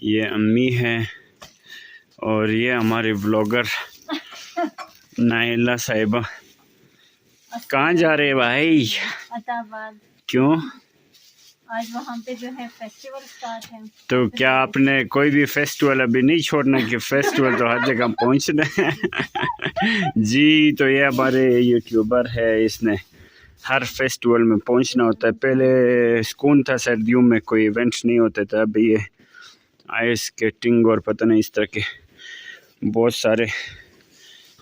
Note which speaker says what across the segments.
Speaker 1: ये अम्मी है और ये हमारे व्लॉगर नाइला साहिबा। कहाँ जा रहे भाई?
Speaker 2: अताबाद।
Speaker 1: क्यों?
Speaker 2: आज वहाँ पे जो है फेस्टिवल स्टार्ट है।
Speaker 1: तो क्या आपने कोई भी फेस्टिवल अभी नहीं छोड़ना कि फेस्टिवल तो हर जगह पहुँचना है? जी, तो ये हमारे यूट्यूबर है, इसने हर फेस्टिवल में पहुँचना होता है। पहले सुकून था, सर्दियों में कोई इवेंट्स नहीं होते थे, अब ये आइस स्केटिंग और पता नहीं इस तरह के बहुत सारे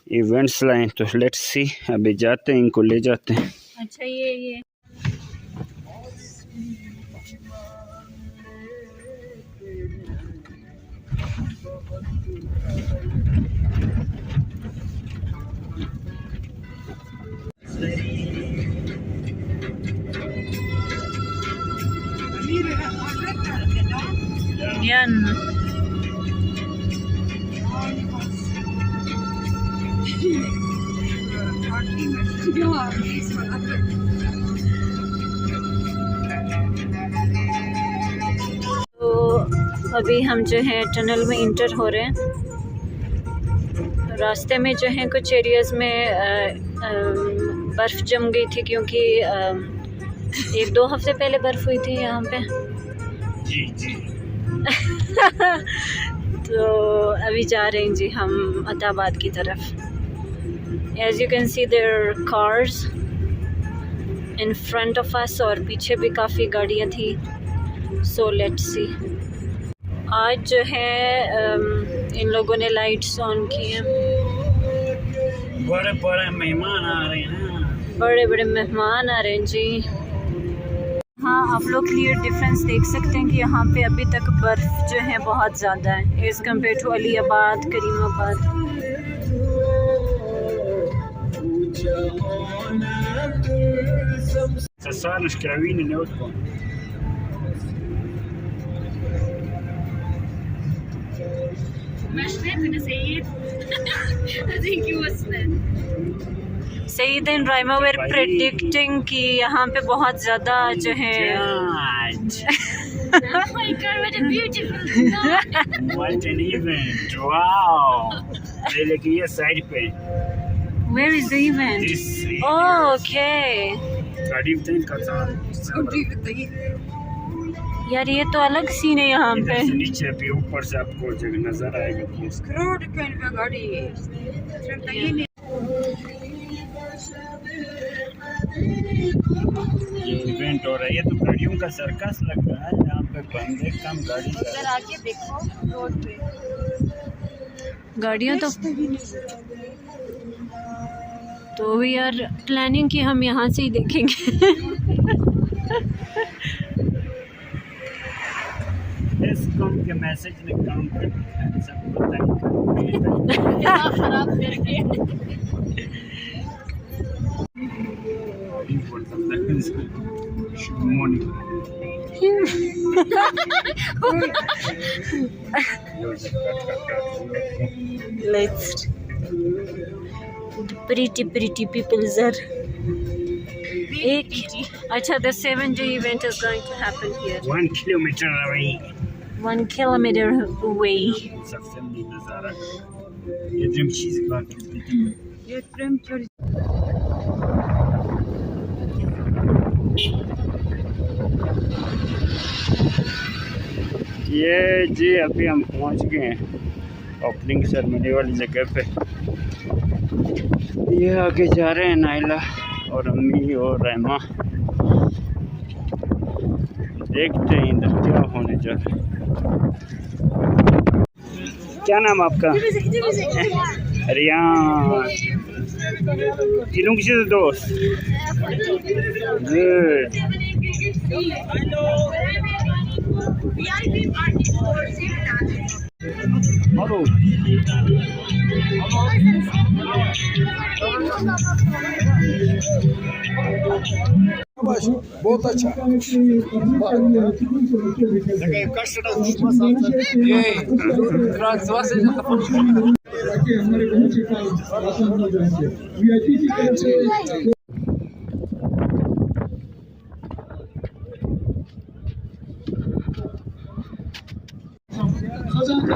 Speaker 1: इवेंट्स लाए। तो लेट्स सी, अभी जाते हैं, इनको ले जाते हैं।
Speaker 2: अच्छा ये तो अभी हम जो है टनल में इंटर हो रहे हैं। रास्ते में जो है कुछ एरियाज़ में बर्फ़ जम गई थी, क्योंकि 1-2 हफ्ते पहले बर्फ़ हुई थी यहाँ पे।
Speaker 1: जी जी।
Speaker 2: तो अभी जा रहे हैं जी हम अताबाद की तरफ। As you can see there cars in front of us, और पीछे भी काफ़ी गाड़ियाँ थी। So let's see. आज जो है इन लोगों ने लाइट्स ऑन की हैं।
Speaker 1: बड़े बड़े मेहमान आ रहे हैं ना,
Speaker 2: बड़े बड़े मेहमान आ रहे हैं जी। हाँ, आप लोग क्लियर डिफरेंस देख सकते हैं कि यहाँ पे अभी तक बर्फ़ जो है बहुत ज़्यादा है as compare to Alibad, Karimabad.
Speaker 1: صار مشكلوين اللي وصلوا.
Speaker 2: Saeed and Raima were predicting कि यहाँ पे बहुत ज़्यादा जो है
Speaker 1: Oh my God, what a beautiful what an event. Wow. लेकिन ये साइड पे.
Speaker 2: Where is the event? Oh, okay. यार ये तो अलग सीन है यहाँ पे।
Speaker 1: नीचे भी ऊपर से आपको जो नजर आएगा ये इवेंट हो रहा है। ये तो गाड़ियों का सर्कस लग रहा है, यहाँ पे बंदे कम गाड़ी।
Speaker 2: उधर आके देखो रोड पे गाड़ियाँ तो वी आर प्लानिंग कि हम यहाँ से ही देखेंगे।
Speaker 1: इस कम के मैसेज ने काम कर दिया है, सबको खराब करके।
Speaker 2: Let's pretty peoples are अच्छा, the 7-day event is going to happen here
Speaker 1: 1 kilometer away
Speaker 2: 1 kilometer away
Speaker 1: सबसे नज़ारा ये ड्रीम चीज़ ये ड्रीम चोरी। ये जी अभी हम पहुंच गए हैं ओपनिंग सेरेमनी वाली जगह पे। ये आगे जा रहे हैं नाइला और अम्मी और रहमा। देखते हैं इधर क्या होने जा रहा है। क्या नाम आपका? रियान। किलों की दोस्त। गुड। हेलो।
Speaker 3: बहुत अच्छा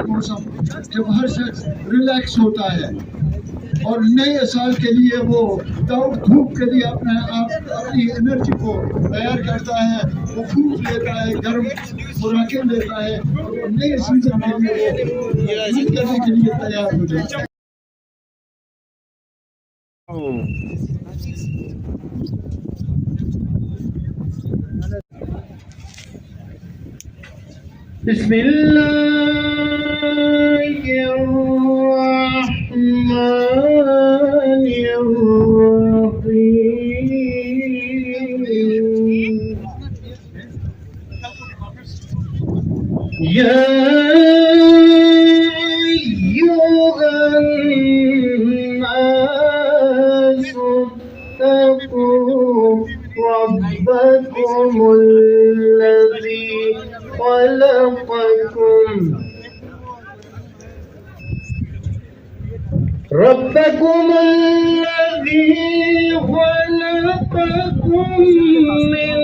Speaker 3: का मौसम जब हर शख्स रिलैक्स होता है और नए साल के लिए वो दौड़ धूप के लिए अपनी एनर्जी को तैयार करता है, वो फूक लेता है, गर्म खुराकें लेता है और नए सीजन के लिए वो करने के लिए तैयार हो जाता है।
Speaker 4: يا أيها الناس اتقوا ربكم الذي خلقكم من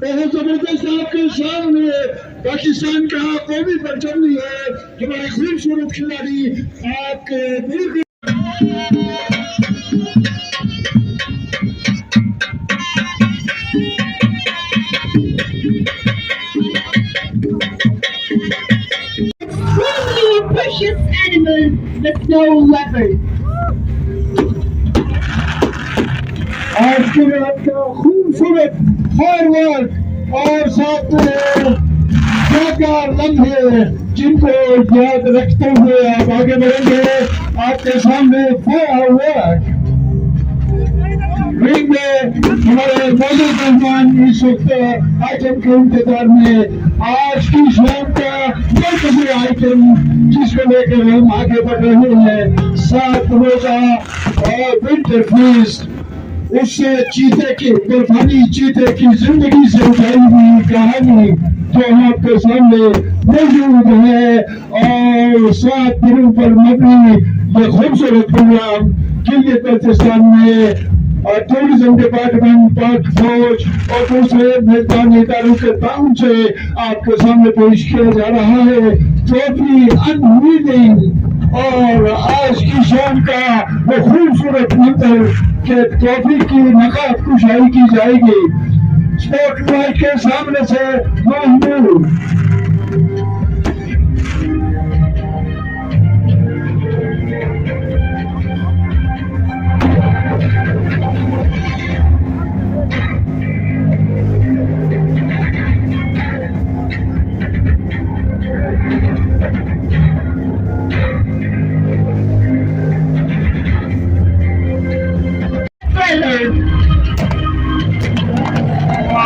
Speaker 3: बहुत जबरदस्त आपके सामने पाकिस्तान का कौमी परचम है, हमारे खूबसूरत खिलाड़ी आपके बिल्कुल
Speaker 4: extremely precious animal, the snow leopard.
Speaker 3: आज के रात का खूबसूरत फायरवर्क और साथ यादगार लम्हे जिनको याद रखते हुए आप आगे बढ़ेंगे। आपके सामने फायरवर्क रिंग में हमारे मौजूद मेहमान इस वक्त आइटम के इंतजार में आज की शाम का मरकजी आइटम जिसको लेकर हम आगे बढ़ रहे हैं 7 रोजा और विंटर फीस्ट, उससे चीते की बर्फानी चीते की जिंदगी से उठाई हुई कहानी जो आपके सामने मौजूद है और 7 दिनों पर मबनी ये खूबसूरत प्रोग्राम गिलगित बल्तिस्तान में टूरिज्म डिपार्टमेंट, पाक फौज और दूसरे मेजबान इदारों के ताउन से आपके सामने पेश किया जा रहा है। ट्रॉफी अनवीलिंग और आज की शाम का वो खूबसूरत मंजर के ट्रॉफी की नकाब कुशाई की जाएगी। स्पोर्ट लाइट के सामने से Mahmood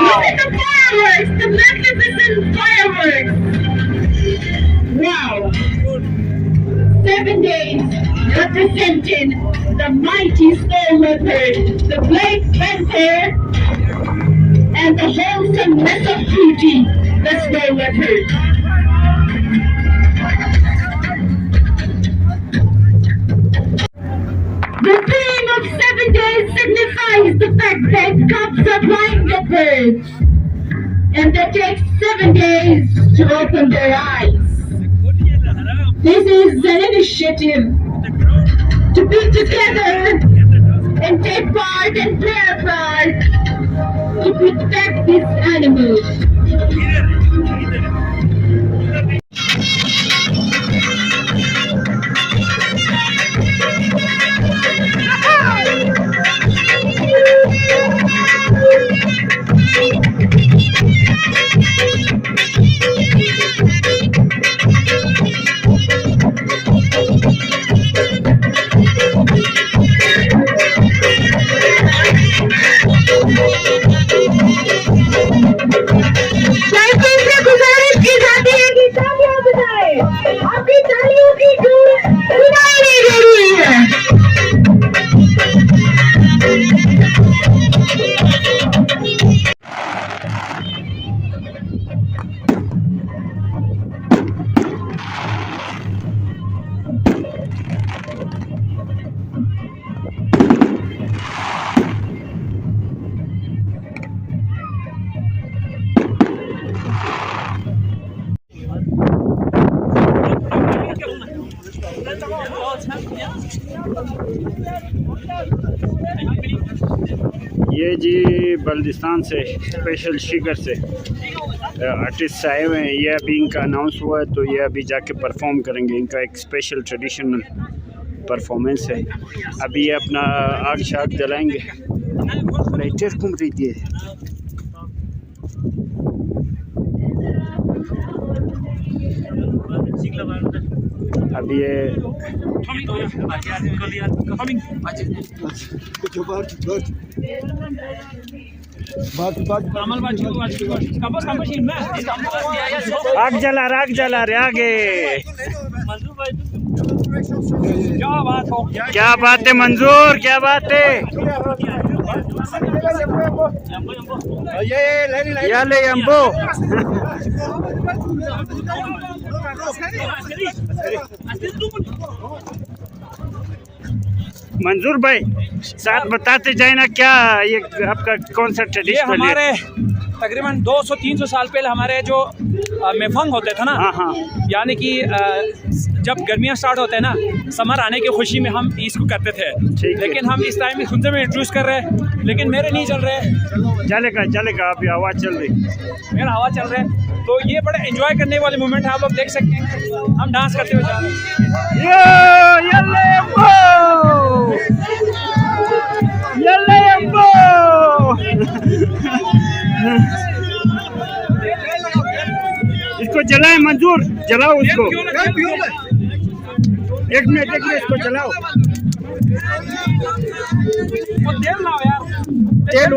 Speaker 4: Look at the fireworks, the magnificent fireworks. Wow. 7 days representing the mighty snow leopard, the black panther, and the wholesomeness of beauty, the snow leopard. The theme of 7 days signifies the fact that cubs are blind leopards, and that takes 7 days to open their eyes. This is an initiative to be together and take part and play a part to protect these animals.
Speaker 1: ये जी बल्दिस्तान से special Shigar से artist आए हुए हैं। ये अभी इनका announce हुआ है तो ये अभी जाके परफॉर्म करेंगे। इनका एक स्पेशल ट्रेडिशनल परफॉर्मेंस है। अभी ये अपना आग शाग जलाएंगे। लाइटर घूम रही थी। अभी ये आग जला रे आगे। क्या बात है मंजूर, क्या बात है। या ले अम्बो। मंजूर भाई साथ बताते जाए ना, क्या ये आपका कौन सा ट्रेडिशनल?
Speaker 5: हमारे तकरीबन 200-300 साल पहले हमारे जो मेफंग होते थे ना, यानी कि जब गर्मियाँ स्टार्ट होते हैं ना, समर आने की खुशी में हम इसको करते थे। लेकिन हम इस टाइम खुद में इंट्रोड्यूस कर रहे हैं, लेकिन मेरे नहीं चल रहे।
Speaker 1: चलेगा अभी हवा चल रही,
Speaker 5: मेरा हवा चल रहा है। तो ये बड़े एंजॉय करने वाले मोमेंट है, आप लोग देख सकते हैं। हम डांस करते हुए जा रहे
Speaker 1: इसको जलाए मंजूर, जलाओ उसको। एक मिनट इसको जलाओ।
Speaker 5: तेल लाओ यार,
Speaker 1: तेल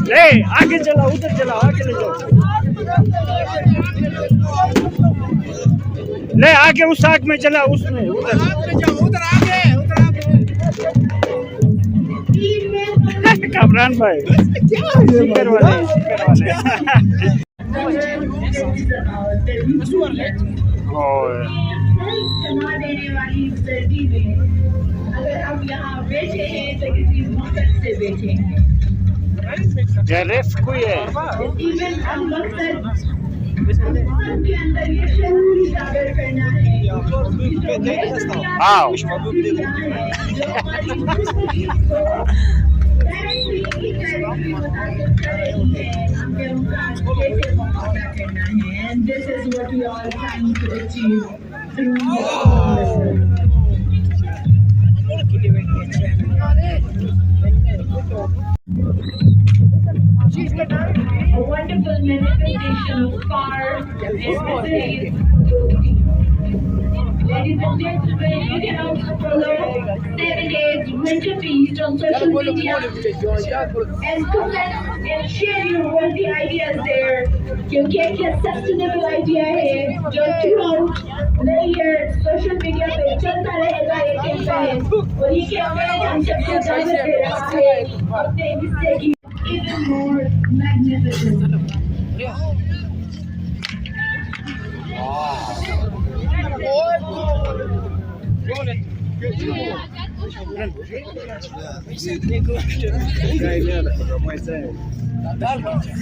Speaker 1: ले आगे चलाओ, उधर चलाओ, आगे ले जाओ। ले आगे उस आग में चलाओ, उसमें उधर आगे कामरान भाई स्पीकर वाले
Speaker 4: अगर हम यहाँ बेचे हैं तो किसी मकसद से बेचेंगे।
Speaker 1: रेफ कोई है
Speaker 4: इवन हम मकसद के अंदर ये शूर उजागर करना है।
Speaker 1: आओ
Speaker 4: And this is what we are trying to achieve through a wonderful manifestation of fire and faith. Ladies and gentlemen, you can also follow 7 days winter feast on social media and comment and share your worthy ideas there. क्योंकि एक sustainable idea है जो throughout layer social media पे चलता रहेगा ये campaign, और ये कैंपेन हम सबको इजाजत दे रहा है अपने हिस्से की even more magnificent.